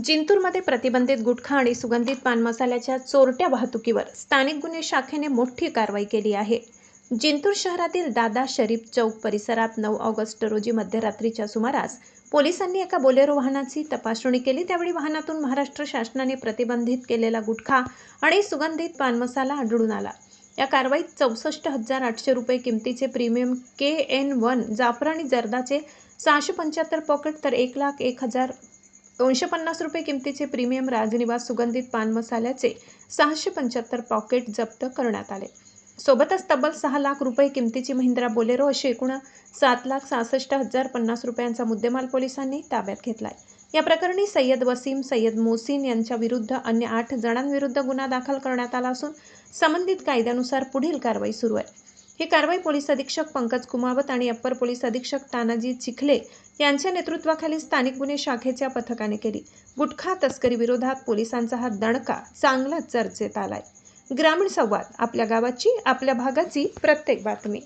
जिंतूरमध्ये प्रतिबंधित गुटखा आणि सुगंधित पान मसाल्याच्या चोरट्या वाहतुकीवर स्थानिक गुन्हे शाखेने मोठी कारवाई केली आहे। जिंतूर शहरातील दादा शरीफ चौक परिसरात 9 ऑगस्ट रोजी मध्यरात्रीच्या सुमारास पोलिसांनी एका बोलेरो वाहनाची तपासणी केली। त्यावेळी वाहनातून महाराष्ट्र शासनाने प्रतिबंधित केलेला गुटखा आणि सुगंधित पान मसाला आढळून आला। या कारवाईत 64,800 रुपये किमतीचे प्रीमियम KN1 जाफरानी जर्दाचे 675 पॉकेट तर 1,01,250 रुपये किमतीचे प्रीमियम राजनिवास सुगंधित पान मसाल्याचे 675 पॉकेट जप्त करण्यात आले। सोबतच तब्बल 6 लाख रुपये किमतीची महिंद्रा बोलेरो अशी एकूण 7,66,050 रुपयांचा मुद्देमाल पोलिसांनी ताब्यात घेतलाय। या प्रकरणी सय्यद वसीम, सय्यद मोहसिन यांच्या विरुद्ध अन्य 8 जणांविरुद्ध गुन्हा दाखल करण्यात आला असून संबंधित कायद्यानुसार पुढील कारवाई सुरू आहे। ही कारवाई पोलीस अधीक्षक पंकज कुमावत आणि अप्पर पोलीस अधीक्षक तानाजी चिखले यांच्या नेतृत्वाखाली स्थानिक गुन्हे शाखेच्या पथकाने केली। गुटखा तस्करी विरोधात पोलिसांचा हा दणका चांगलाच चर्चेत आलाय। ग्रामीण संवाद, आपल्या गावाची, आपल्या भागाची प्रत्येक बातमी।